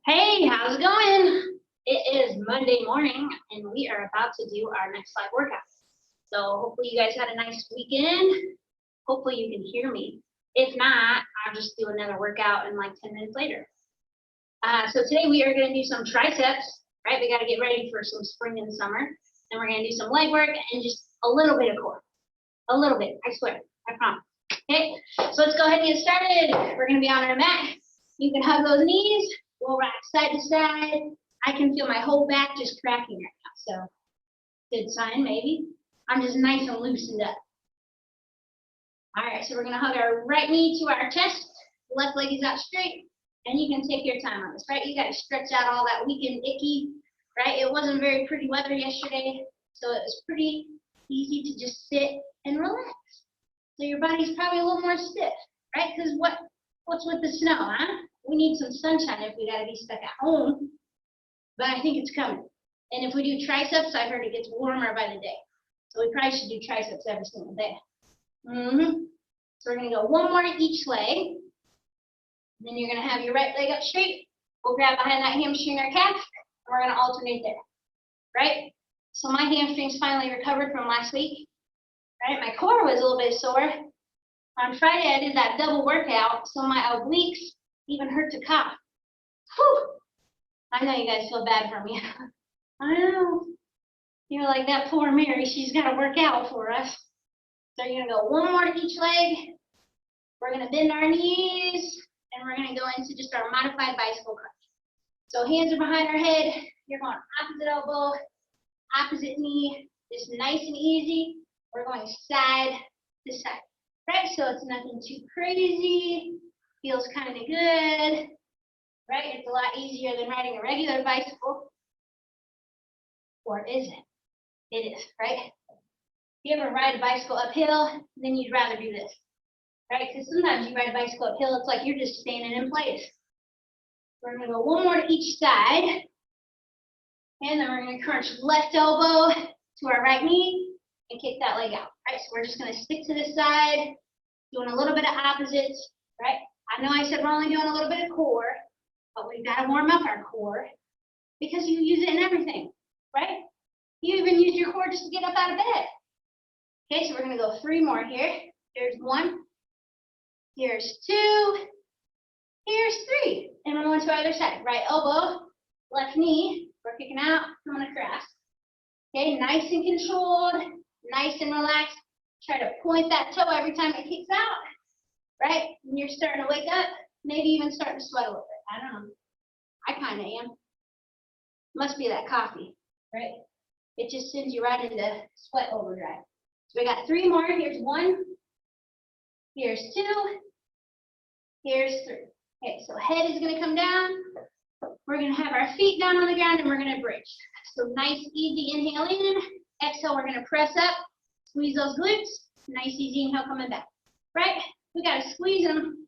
Hey, how's it going? It is Monday morning and we are about to do our next live workout. So hopefully you guys had a nice weekend. Hopefully you can hear me. If not, I'll just do another workout in like 10 minutes later. So today we are going to do some triceps, right? We got to get ready for some spring and summer. Then we're going to do some leg work and just a little bit of core. A little bit, I swear, I promise. Okay, so let's go ahead and get started. We're going to be on our mat. You can hug those knees. We'll rock side to side. I can feel my whole back just cracking right now, so good sign maybe. I'm just nice and loosened up. All right, so we're gonna hug our right knee to our chest, left leg is out straight, and you can take your time on this, right? You gotta stretch out all that weak and icky, right? It wasn't very pretty weather yesterday, so it was pretty easy to just sit and relax. So your body's probably a little more stiff, right? Because what's with the snow, huh? We need some sunshine if we gotta be stuck at home, but I think it's coming. And if we do triceps, I heard it gets warmer by the day. So we probably should do triceps every single day. So we're gonna go one more each leg. Then you're gonna have your right leg up straight. We'll grab behind that hamstring or calf, and we're gonna alternate there, right? So my hamstrings finally recovered from last week, right? My core was a little bit sore. On Friday, I did that double workout, so my obliques even hurt to cough. Whew. I know you guys feel bad for me. I know. You're like, that poor Mary, she's got to work out for us. So you're going to go one more to each leg. We're going to bend our knees, and we're going to go into just our modified bicycle crunch. So hands are behind our head. You're going opposite elbow, opposite knee. Just nice and easy. We're going side to side. Right? So it's nothing too crazy. Feels kind of good, right? It's a lot easier than riding a regular bicycle. Or is it? It is, right? If you ever ride a bicycle uphill, then you'd rather do this, right? Because sometimes you ride a bicycle uphill, it's like you're just standing in place. We're going to go one more to each side. And then we're going to crunch left elbow to our right knee and kick that leg out, right? So we're just going to stick to this side, doing a little bit of opposites, right? I know I said we're only doing a little bit of core, but we've got to warm up our core because you use it in everything, right? You even use your core just to get up out of bed. Okay, so we're going to go 3 more here. Here's 1. Here's 2. Here's 3. And we're going to either side. Right elbow, left knee. We're kicking out, coming across. Okay, nice and controlled, nice and relaxed. Try to point that toe every time it kicks out. Right? When you're starting to wake up, maybe even starting to sweat a little bit. I don't know. I kind of am. Must be that coffee, right? It just sends you right into sweat overdrive. So we got 3 more. Here's 1. Here's 2. Here's 3. Okay, so head is going to come down. We're going to have our feet down on the ground and we're going to bridge. So nice, easy inhale in. Exhale, we're going to press up. Squeeze those glutes. Nice, easy inhale coming back. Right? We got to squeeze them,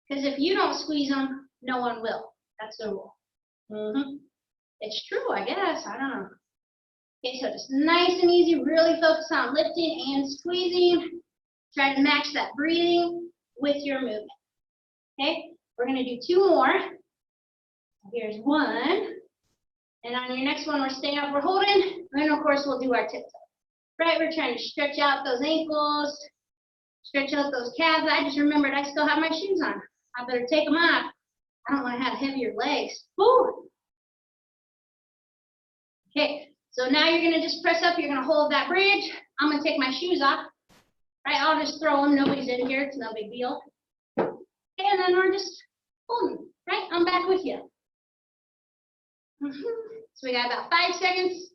because if you don't squeeze them, no one will. That's the rule. It's true, I guess. I don't know. Okay, so just nice and easy. Really focus on lifting and squeezing. Try to match that breathing with your movement. Okay, we're going to do 2 more. Here's 1. And on your next one, we're staying up, we're holding. And then, of course, we'll do our tip-toe. Right, we're trying to stretch out those ankles. Stretch out those calves. I just remembered I still have my shoes on. I better take them off. I don't want to have heavier legs. Woo! Okay, so now you're going to just press up. You're going to hold that bridge. I'm going to take my shoes off. Right, I'll just throw them. Nobody's in here. It's no big deal. And then we're just holding. Right, I'm back with you. So we got about 5 seconds.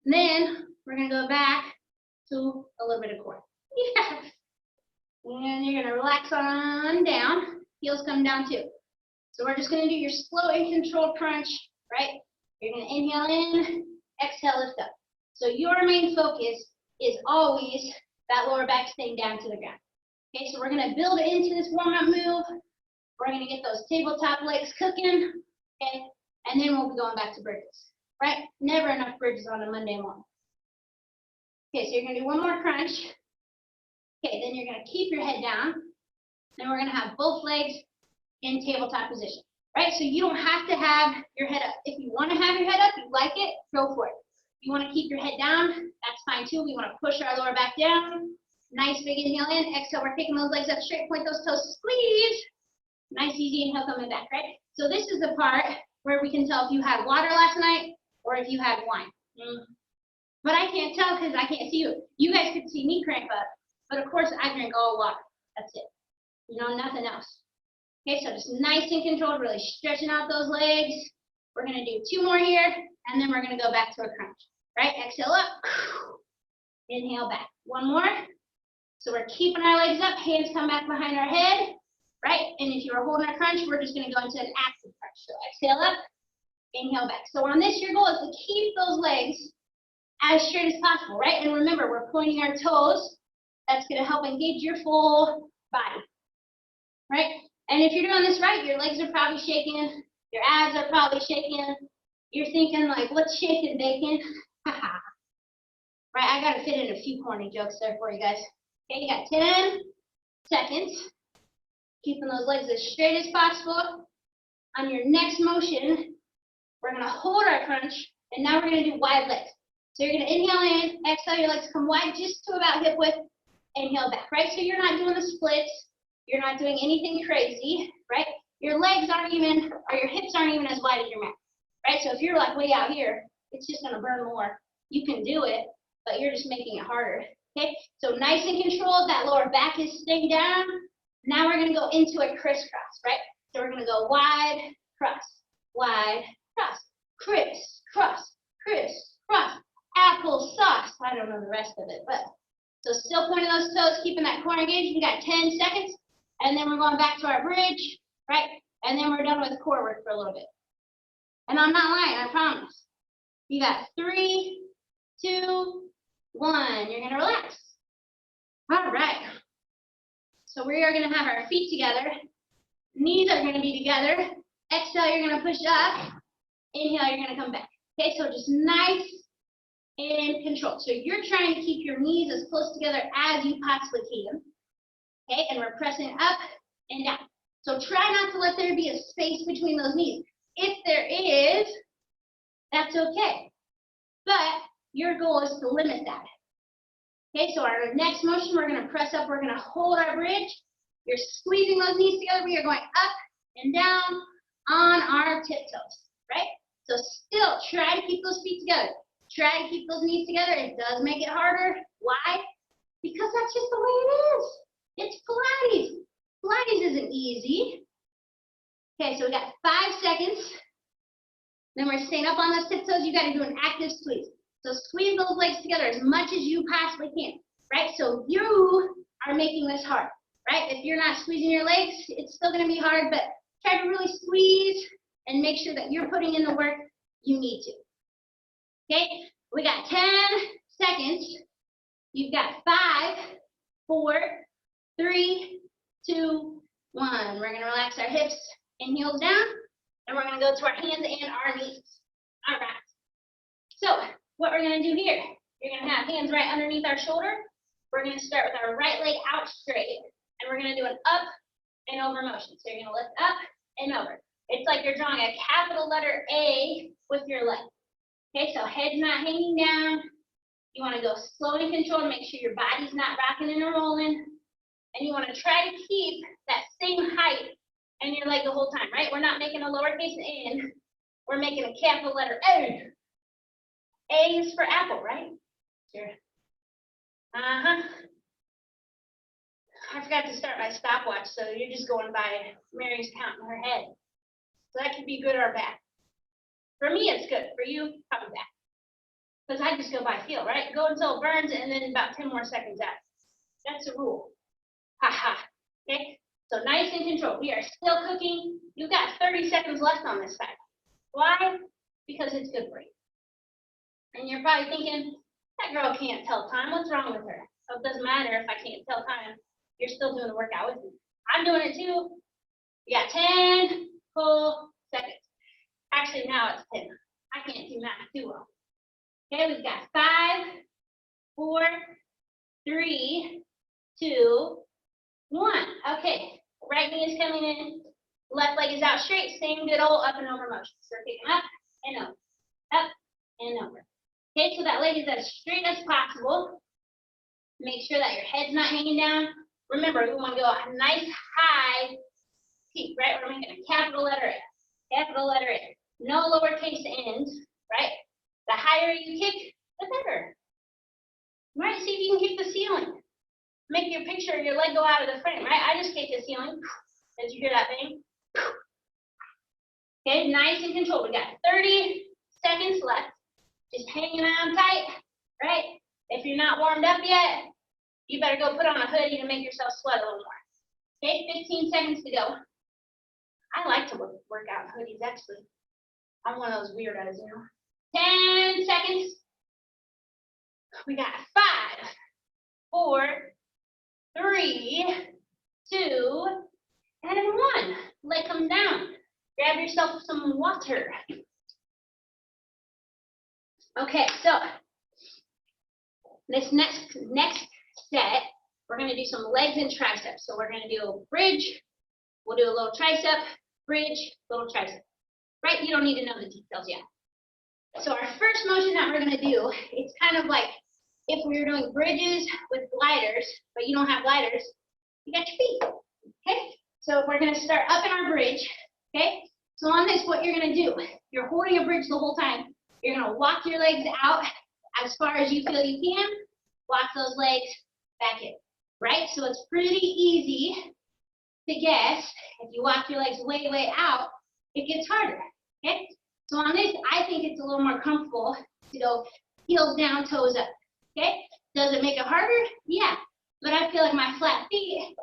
And then we're going to go back to a little bit of core. Yeah. And you're going to relax on down. Heels come down too. So we're just going to do your slow and controlled crunch, right? You're going to inhale in, exhale, lift up. So your main focus is always that lower back staying down to the ground. Okay, so we're going to build into this warm-up move. We're going to get those tabletop legs cooking, okay? And then we'll be going back to bridges, right? Never enough bridges on a Monday morning. Okay, so you're going to do 1 more crunch. Okay, then you're going to keep your head down, and we're going to have both legs in tabletop position. right? So you don't have to have your head up. If you want to have your head up, you like it, go for it. If you want to keep your head down, that's fine too. We want to push our lower back down. Nice big inhale in. Exhale, we're kicking those legs up straight, point those toes, squeeze. Nice easy inhale coming back, right? So this is the part where we can tell if you had water last night or if you had wine. But I can't tell because I can't see you. You guys could see me cramp up, but of course I drink all water. That's it. You know, nothing else. Okay, so just nice and controlled, really stretching out those legs. We're gonna do 2 more here, and then we're gonna go back to a crunch. Right, exhale up, inhale back. 1 more. So we're keeping our legs up, hands come back behind our head, right? And if you were holding a crunch, we're just gonna go into an active crunch. So exhale up, inhale back. So on this, your goal is to keep those legs as straight as possible, right? And remember, we're pointing our toes. That's gonna help engage your full body, right? And if you're doing this right, your legs are probably shaking, your abs are probably shaking. You're thinking like, what's shaking, bacon? Right, I gotta fit in a few corny jokes there for you guys. Okay, you got 10 seconds. Keeping those legs as straight as possible. On your next motion, we're gonna hold our crunch, and now we're gonna do wide legs. So you're gonna inhale in, exhale, your legs come wide just to about hip width, inhale back, right? So you're not doing the splits, you're not doing anything crazy, right? Your legs aren't even, or your hips aren't even as wide as your mat, right? So if you're like way out here, it's just gonna burn more. You can do it, but you're just making it harder, okay? So nice and controlled, that lower back is staying down. Now we're gonna go into a crisscross, right? So we're gonna go wide, cross, criss, cross, applesauce. I don't know the rest of it, but so still pointing those toes, keeping that core engaged. We got 10 seconds, and then we're going back to our bridge, right? And then we're done with core work for a little bit. And I'm not lying, I promise. You got 3, 2, 1. You're gonna relax. All right. So we are gonna have our feet together. Knees are gonna be together. Exhale, you're gonna push up. Inhale, you're gonna come back. Okay, so just nice and controlled. So you're trying to keep your knees as close together as you possibly can. Okay, and we're pressing up and down. So try not to let there be a space between those knees. If there is, that's okay. But your goal is to limit that. Okay, so our next motion, we're gonna press up, we're gonna hold our bridge. You're squeezing those knees together, we are going up and down on our tiptoes, right? So still try to keep those feet together. Try to keep those knees together. It does make it harder. Why? Because that's just the way it is. It's Pilates. Pilates isn't easy. Okay, so we got 5 seconds. Then we're staying up on those tiptoes. You got to do an active squeeze. So squeeze those legs together as much as you possibly can, right? So you are making this hard, right? If you're not squeezing your legs, it's still going to be hard, but try to really squeeze and make sure that you're putting in the work you need to. Okay, we got 10 seconds. You've got 5, 4, 3, 2, 1. We're going to relax our hips and heels down, and we're going to go to our hands and our knees. All right. So what we're going to do here, you're going to have hands right underneath our shoulder. We're going to start with our right leg out straight, and we're going to do an up and over motion. So you're going to lift up and over. It's like you're drawing a capital letter A with your leg. Okay, so head's not hanging down. You want to go slow and controlled, make sure your body's not rocking and rolling. And you want to try to keep that same height in your leg the whole time, right? We're not making a lowercase n. We're making a capital letter A. A is for apple, right? Sure. I forgot to start my stopwatch, so you're just going by Mary's count in her head. So that could be good or bad. For me, it's good. For you, probably bad. Because I just go by feel, right? Go until it burns, and then about 10 more seconds out. That's the rule. Ha. Okay? So nice and controlled. We are still cooking. You've got 30 seconds left on this side. Why? Because it's good for you. And you're probably thinking, that girl can't tell time. What's wrong with her? So it doesn't matter if I can't tell time. You're still doing the workout with me. I'm doing it too. You got 10 full seconds. Actually, now it's 10. I can't do math too well. Okay, we've got 5, 4, 3, 2, 1. Okay, right knee is coming in, Left leg is out straight, same good old up and over motion. So we're kicking up and over. Okay, so that leg is as straight as possible. Make sure that your head's not hanging down. Remember, we want to go a nice high peak, right? We're making a capital letter A. Capital letter A. No lowercase ends, right? The higher you kick, the better. Right? See if you can kick the ceiling. Make your picture, your leg go out of the frame, right? I just kicked the ceiling. Did you hear that bang? Okay, nice and controlled. We got 30 seconds left. Just hanging on tight, right? If you're not warmed up yet, you better go put on a hoodie to make yourself sweat a little more. Okay, 15 seconds to go. I like to work out in hoodies, actually. I'm one of those weirdos, you know. 10 seconds. We got 5, 4, 3, 2, and 1. Leg comes down. Grab yourself some water. Okay, so this next set, we're going to do some legs and triceps. So we're going to do a bridge. We'll do a little tricep, bridge, little tricep. Right? You don't need to know the details yet. So our first motion that we're going to do, it's kind of like if we were doing bridges with gliders, but you don't have gliders, you got your feet. Okay? So we're going to start up in our bridge. Okay? So on this, what you're going to do, you're holding a bridge the whole time. You're going to walk your legs out as far as you feel you can. Walk those legs back in. Right? So it's pretty easy to guess. If you walk your legs way, way out, it gets harder. Okay? So on this, I think it's a little more comfortable to go heels down, toes up. Okay? Does it make it harder? Yeah. But I feel like my flat feet,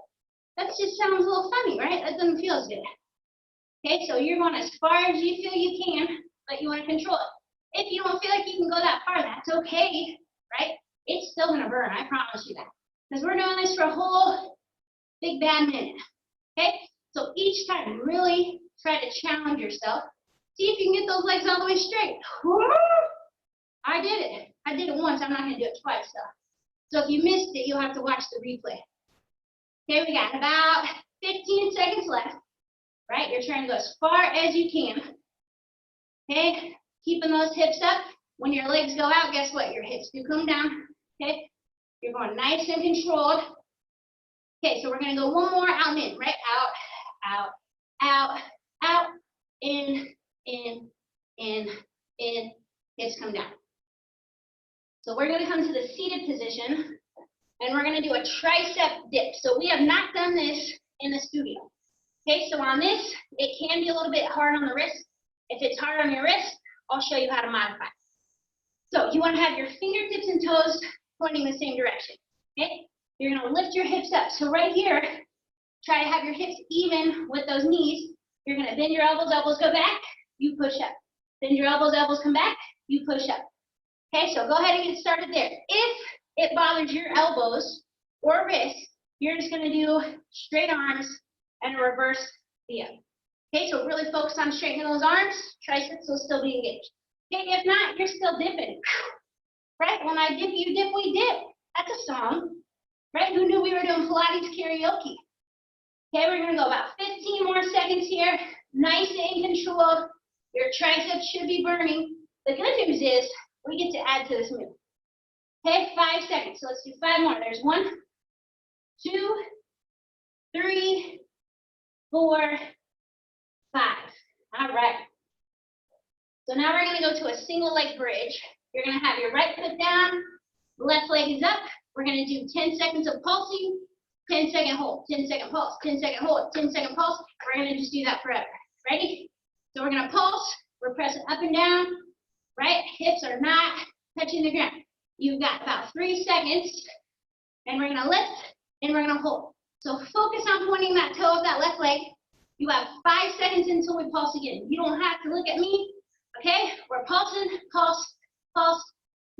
that just sounds a little funny, right? That doesn't feel as good. Okay, so you're going as far as you feel you can, but you want to control it. If you don't feel like you can go that far, that's okay, right? It's still going to burn, I promise you that. Because we're doing this for a whole big bad minute. Okay, so each time, really try to challenge yourself. See if you can get those legs all the way straight. I did it. I did it once. I'm not going to do it twice, though. So if you missed it, you'll have to watch the replay. Okay, we got about 15 seconds left. Right? You're trying to go as far as you can. Okay? Keeping those hips up. When your legs go out, guess what? Your hips do come down. Okay? You're going nice and controlled. Okay, so we're going to go one more out and in. Right? Out, out, out, out, in, hips come down. So we're going to come to the seated position, and we're going to do a tricep dip. So we have not done this in the studio. Okay, so on this, it can be a little bit hard on the wrist. If it's hard on your wrist, I'll show you how to modify. So you want to have your fingertips and toes pointing the same direction. Okay, you're going to lift your hips up. So right here, try to have your hips even with those knees. You're going to bend your elbows, elbows go back, you push up. Bend your elbows, elbows come back, you push up. Okay, so go ahead and get started there. If it bothers your elbows or wrists, you're just going to do straight arms and reverse the other. Okay, so really focus on straightening those arms. Triceps will still be engaged. Okay, if not, you're still dipping. Right? When I dip, you dip, we dip. That's a song. Right? Who knew we were doing Pilates karaoke? Okay, we're going to go about 15 more seconds here. Nice and controlled. Your triceps should be burning. The good news is we get to add to this move. Okay, 5 seconds. So let's do 5 more. There's 1, 2, 3, 4, 5. All right. So now we're going to go to a single leg bridge. You're going to have your right foot down, left leg is up. We're going to do 10 seconds of pulsing, 10-second hold, 10-second pulse, 10-second hold, 10-second pulse. We're going to just do that forever. Ready? So we're going to pulse. We're pressing up and down, right? Hips are not touching the ground. You've got about 3 seconds, and we're going to lift, and we're going to hold. So focus on pointing that toe of that left leg. You have 5 seconds until we pulse again. You don't have to look at me, okay? We're pulsing, pulse, pulse,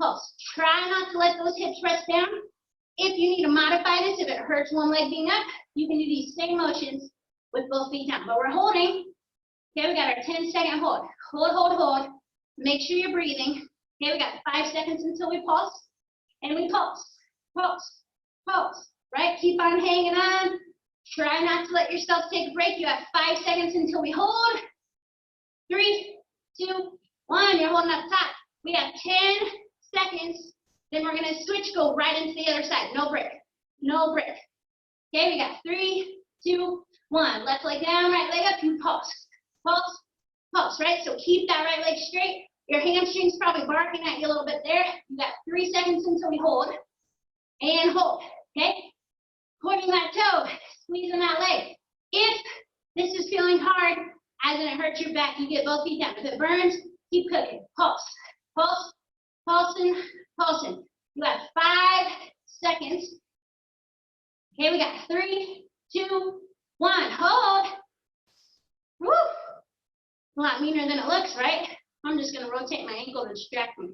pulse. Try not to let those hips rest down. If you need to modify this, if it hurts one leg being up, you can do these same motions with both feet down. But we're holding. Okay, we got our 10-second hold. Hold, hold, hold. Make sure you're breathing. Okay, we got 5 seconds until we pulse. And we pulse, pulse, pulse. Right? Keep on hanging on. Try not to let yourself take a break. You have 5 seconds until we hold. 3, 2, 1. You're holding up top. We have 10 seconds. Then we're going to switch, go right into the other side. No break. No break. Okay, we got 3, 2, 1. Left leg down, right leg up. You pulse. Pulse. Pulse, right? So keep that right leg straight. Your hamstring's probably barking at you a little bit there. You got 3 seconds until we hold. And hold. Okay? Pointing that toe. Squeezing that leg. If this is feeling hard, as in it hurts your back, you get both feet down. If it burns, keep cooking. Pulse. Pulse. Pulsing. Pulsing. You have 5 seconds. Okay, we got 3, 2, 1. Hold. Woo! A lot meaner than it looks, right? I'm just going to rotate my ankle to distract me.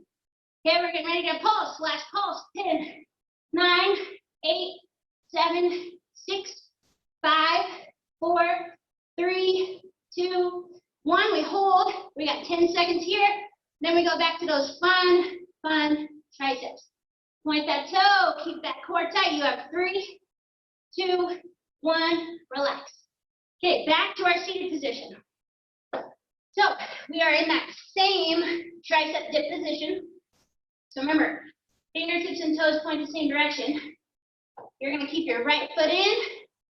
Okay, we're getting ready to pulse. Last pulse. 10, 9, 8, 7, 6, 5, 4, 3, 2, 1. We hold. We got 10 seconds here. Then we go back to those fun triceps. Point that toe. Keep that core tight. You have 3, 2, 1. Relax. Okay, back to our seated position. So we are in that same tricep dip position. So remember, fingertips and toes point the same direction. You're going to keep your right foot in,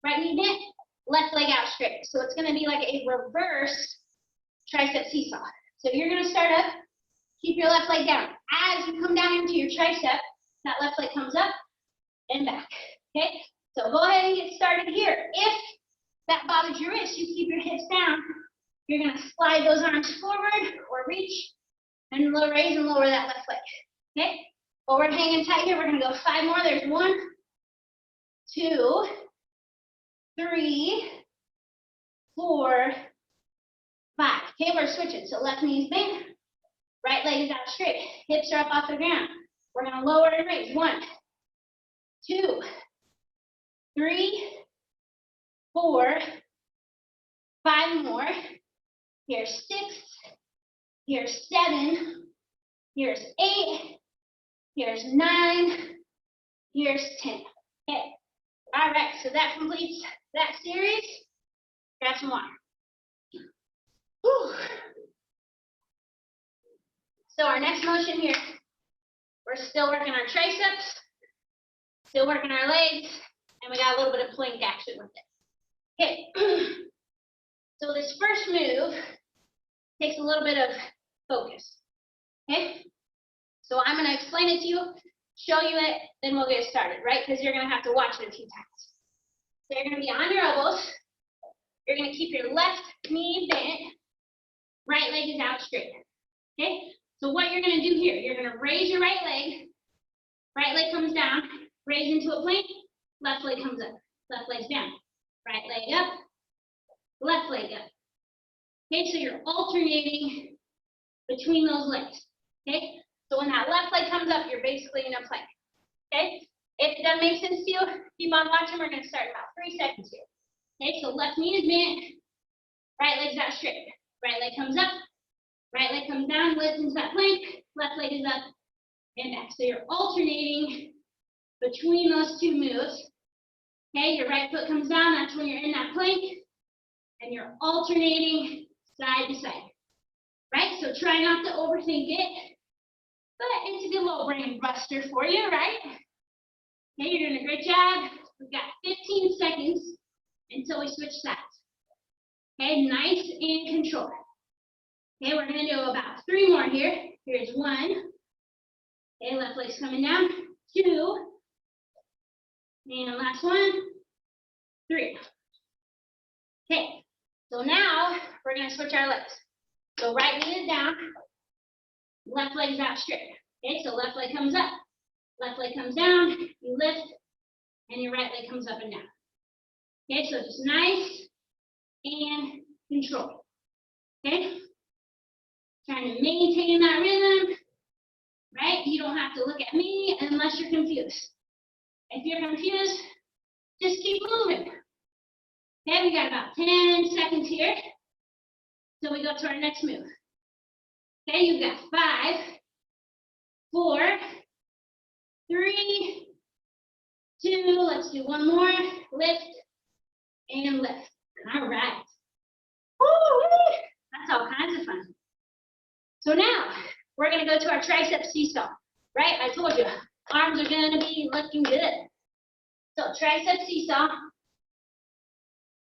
right knee bent, left leg out straight. So it's going to be like a reverse tricep seesaw. So you're going to start up, keep your left leg down. As you come down into your tricep, that left leg comes up and back. Okay? So go ahead and get started here. If that bothers your wrist, you keep your hips down. You're going to slide those arms forward or reach and raise and lower that left leg. Okay? Forward hanging tight here. We're going to go 5 more. There's 1, 2, 3, 4, 5. Okay, we're switching. So left knee is bent. Right leg is out straight. Hips are up off the ground. We're going to lower and raise. 1, 2, 3, 4, 5 more. Here's 6. Here's 7. Here's 8. Here's 9. Here's 10. Okay. All right. So that completes that series. Grab some water. Whew. So our next motion here, we're still working our triceps, still working our legs, and we got a little bit of plank action with it. Okay. So this first move takes a little bit of focus. Okay? So I'm going to explain it to you, show you it, then we'll get started, right? Because you're going to have to watch it a few times. So you're going to be on your elbows. You're going to keep your left knee bent. Right leg is out straight. Okay? So what you're going to do here, you're going to raise your right leg comes down, raise into a plank, left leg comes up, left leg's down, right leg up, left leg up. Okay, so you're alternating between those legs. Okay, so when that left leg comes up, you're basically in a plank. Okay, if it doesn't make sense to you, keep on watching. We're going to start in about 3 seconds here. Okay, so left knee is bent, right leg's out straight, right leg comes up, right leg comes down, lifts into that plank, left leg is up and back. So you're alternating between those two moves. Okay, your right foot comes down, that's when you're in that plank, and you're alternating side to side. Right? So try not to overthink it, but it's a good little brain buster for you, right? Okay, you're doing a great job. We've got 15 seconds until we switch sides. Okay, nice and control. Okay, we're going to do about 3 more here. Here's 1. Okay, left leg's coming down. 2. And last 1. 3. Okay, so now we're going to switch our legs. So right knee is down. Left leg is out straight. Okay, so left leg comes up. Left leg comes down. You lift. And your right leg comes up and down. Okay, so just nice and control. Okay? Trying to maintain that rhythm, right? You don't have to look at me unless you're confused. If you're confused, just keep moving. Okay, we got about 10 seconds here. So we go to our next move. Okay, you've got 5, 4, 3, 2, let's do 1 more. Lift, and lift. All right. Woo-wee. That's all kinds of fun. So now, we're gonna go to our tricep seesaw, right? I told you, arms are gonna be looking good. So tricep seesaw,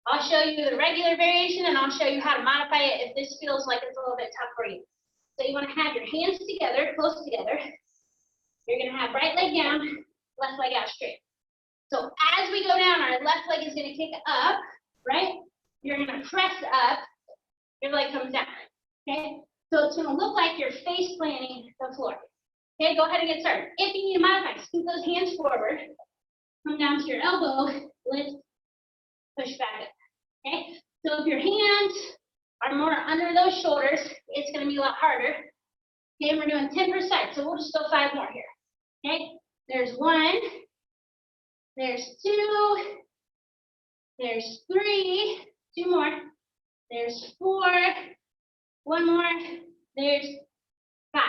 I'll show you the regular variation and I'll show you how to modify it if this feels like it's a little bit tough for you. So you wanna have your hands together, close together. You're gonna have right leg down, left leg out straight. So as we go down, our left leg is gonna kick up, right? You're gonna press up, your leg comes down, okay? So it's gonna look like you're face planting the floor. Okay, go ahead and get started. If you need to modify, scoot those hands forward, come down to your elbow, lift, push back up, okay? So if your hands are more under those shoulders, it's gonna be a lot harder. Okay, we're doing 10 per side, so we'll just go 5 more here, okay? There's 1, there's 2, there's 3, 2 more, there's 4, 1 more, there's 5.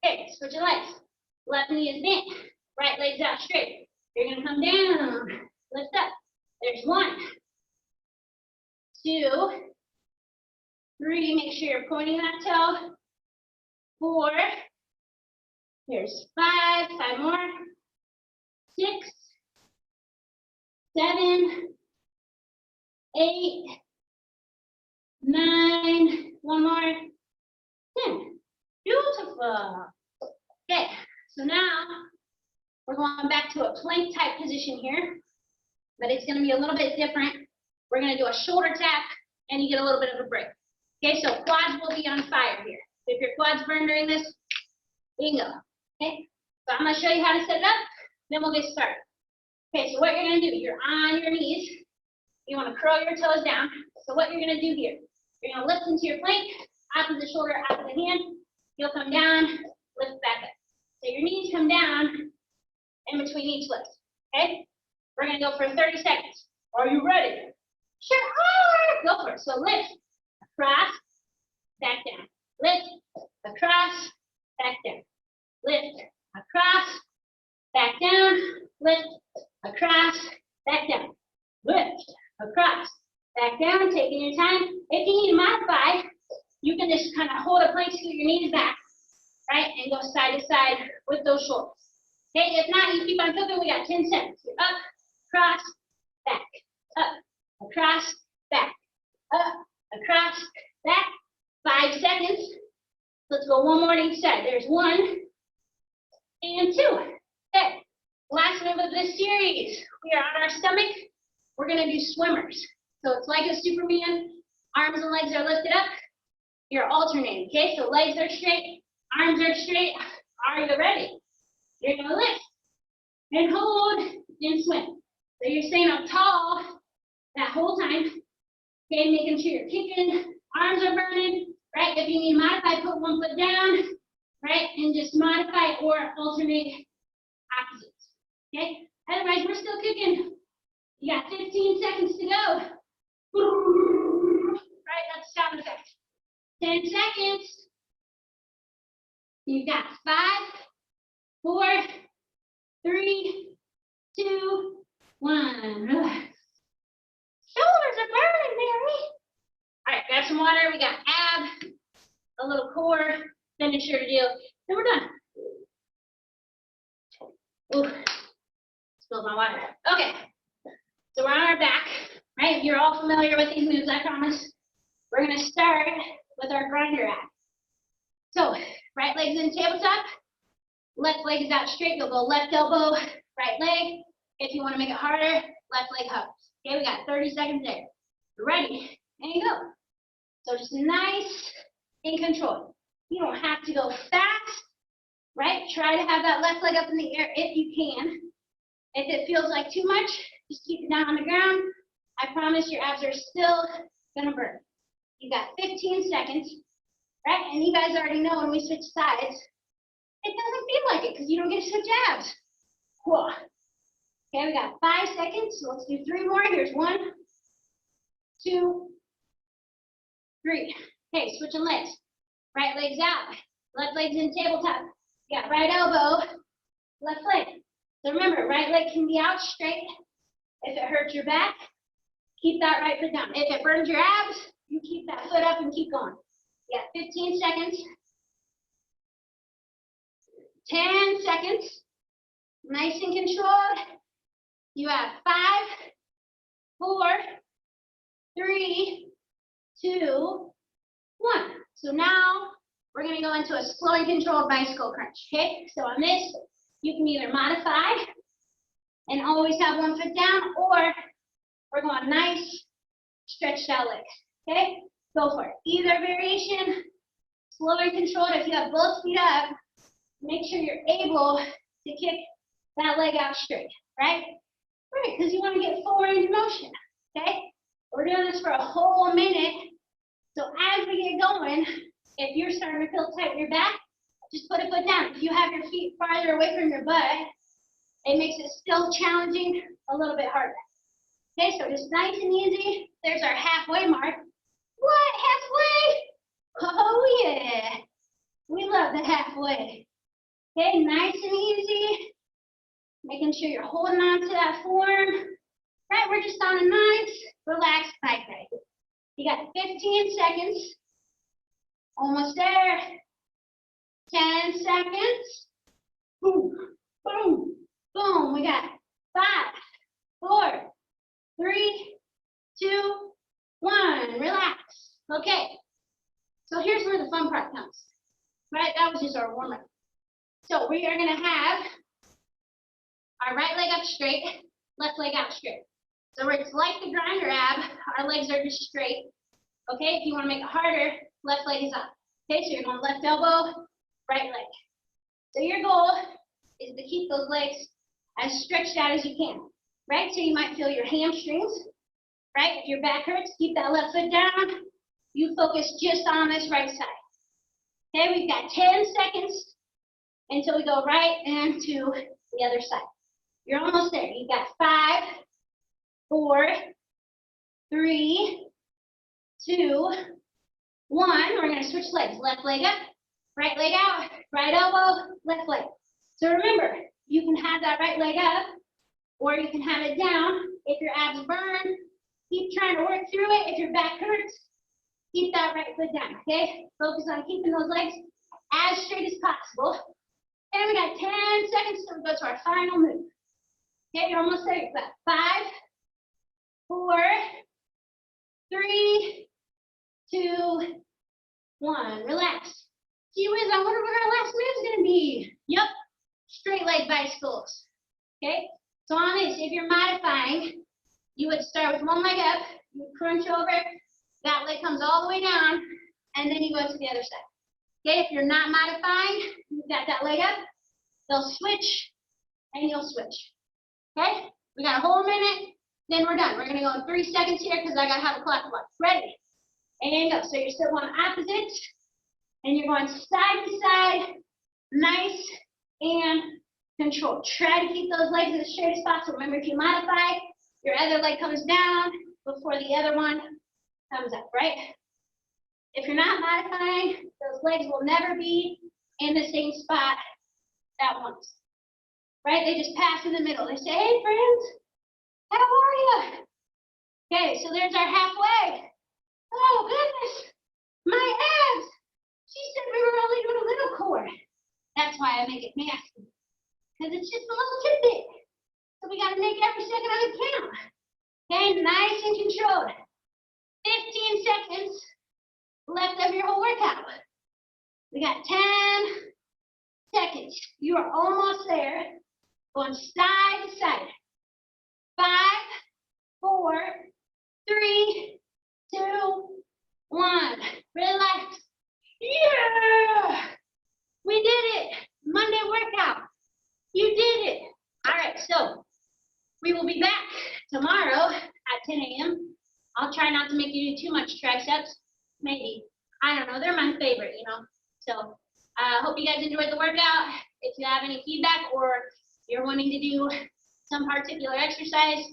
Okay, switch your legs. Left knee is bent, right leg's out straight. You're gonna come down, lift up. There's 1, 2, 3, make sure you're pointing that toe. 4, there's 5, 5 more, 6, 7, 8, 9, 1 more, 10. Beautiful. Okay, so now we're going back to a plank type position here, but it's going to be a little bit different. We're going to do a shoulder tap and you get a little bit of a break. Okay, so quads will be on fire here. If your quads burn during this, bingo. Okay, so I'm going to show you how to set it up, then we'll get started. Okay, so what you're going to do, you're on your knees. You want to curl your toes down. So what you're going to do here, you're going to lift into your plank, opposite shoulder, opposite hand. You'll come down, lift back up. So your knees come down in between each lift, okay? We're gonna go for 30 seconds. Are you ready? Sure are. Go for it. So lift, across, back down. Lift, across, back down. Lift, across, back down. Lift, across, back down. Lift, across, back down. Taking your time. If you need to modify, you can just kind of hold a plank, scoot your knees back, right, and go side to side with those shoulders. Okay, if not, you keep on cooking. We got 10 seconds. You're up, across, back, up, across, back, up, across, back. 5 seconds. Let's go one more on each side. There's 1 and 2. Okay, last move of this series. We are on our stomach. We're going to do swimmers. So it's like a Superman. Arms and legs are lifted up. You're alternating, okay? So legs are straight, arms are straight. Are you ready? You're gonna lift and hold and swim. So you're staying up tall that whole time, okay? Making sure you're kicking, arms are burning, right? If you need to modify, put 1 foot down, right? And just modify or alternate opposites, okay? Otherwise, we're still kicking. You got 15 seconds to go. Right, that's the sound effect. 10 seconds. You've got 5, 4, 3, 2, 1. Relax. Shoulders are burning, Mary. All right, grab some water. We got ab, a little core, finisher to do. Then we're done. Ooh, spilled my water. Okay, so we're on our back, right? You're all familiar with these moves, I promise. We're going to start with our grinder ab. So, right leg's in tabletop, left leg is out straight. You'll go left elbow, right leg. If you want to make it harder, left leg hovers. Okay, we got 30 seconds there. You're ready, and you go. So just nice and controlled. You don't have to go fast, right? Try to have that left leg up in the air if you can. If it feels like too much, just keep it down on the ground. I promise your abs are still going to burn. You got 15 seconds, right? And you guys already know when we switch sides, it doesn't feel like it because you don't get to switch abs. Whoa. Okay, we got 5 seconds, so let's do 3 more. Here's 1, 2, 3. Okay, switching legs. Right leg's out, left leg's in tabletop. You got right elbow, left leg. So remember, right leg can be out straight. If it hurts your back, Keep that right foot down. If it burns your abs, you keep that foot up and keep going. You got 15 seconds. 10 seconds. Nice and controlled. You have 5, 4, 3, 2, 1. So now we're going to go into a slow and controlled bicycle crunch. Okay? So on this, you can either modify and always have one foot down, or we're going nice, stretched out legs. Okay? Go for it. Either variation, slow and controlled. If you have both feet up, make sure you're able to kick that leg out straight, right? Right, because you want to get full range of motion, okay? We're doing this for a whole minute. So as we get going, if you're starting to feel tight in your back, just put a foot down. If you have your feet farther away from your butt, it makes it still challenging, a little bit harder. Okay, so just nice and easy. There's our halfway mark. What, halfway? Oh yeah, we love the halfway. Okay, nice and easy. Making sure you're holding on to that form. Right, we're just on a nice, relaxed bike ride. You got 15 seconds. Almost there. 10 seconds. Boom, boom, boom. We got 5, 4, 3, 2, 1. Relax. Okay. So here's where the fun part comes. Right, that was just our warm-up. So we are going to have our right leg up straight, left leg out straight. So it's like the grinder ab, our legs are just straight. Okay, if you want to make it harder, left leg is up. Okay, so you're going left elbow, right leg. So your goal is to keep those legs as stretched out as you can, right? So you might feel your hamstrings, right? If your back hurts, keep that left foot down. You focus just on this right side. Okay, we've got 10 seconds until we go right into the other side. You're almost there. You've got 5, 4, 3, 2, 1. We're going to switch legs. Left leg up, right leg out, right elbow, left leg. So remember, you can have that right leg up, or you can have it down. If your abs burn, keep trying to work through it. If your back hurts, keep that right foot down, okay? Focus on keeping those legs as straight as possible. And we got 10 seconds till we go to our final move. Okay, you're almost there. You've got 5, 4, 3, 2, 1. Relax. Gee whiz, I wonder what our last move is going to be. Yep, straight leg bicycles. Okay, so on this, if you're modifying, you would start with one leg up, you would crunch over, that leg comes all the way down, and then you go to the other side. Okay, if you're not modifying, you've got that leg up, they'll switch, and you'll switch. Okay, we got a whole minute, then we're done. We're going to go in 3 seconds here because I got to have a clock watch. Ready? And go. So you're still going opposites, and you're going side to side, nice and controlled. Try to keep those legs as straight as possible. Remember, if you modify, your other leg comes down before the other one comes up, right? If you're not modifying, those legs will never be in the same spot at once. Right? They just pass in the middle. They say, hey, friends, how are you? Okay, so there's our halfway. Oh, goodness, my abs. She said we were only doing a little core. That's why I make it nasty, because it's just a little tidbit. So we got to make every second of it count. Okay, nice and controlled. 15 seconds left of your whole workout. We got 10 seconds. You are almost there. Going side to side. 5, 4, 3, 2, 1. Relax. Yeah! We did it. Monday workout. You did it. All right, so we will be back tomorrow at 10 a.m. I'll try not to make you do too much triceps. Maybe. I don't know. They're my favorite, you know. So I hope you guys enjoyed the workout. If you have any feedback or you're wanting to do some particular exercise,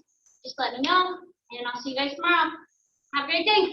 just let me know, and I'll see you guys tomorrow. Have a great day.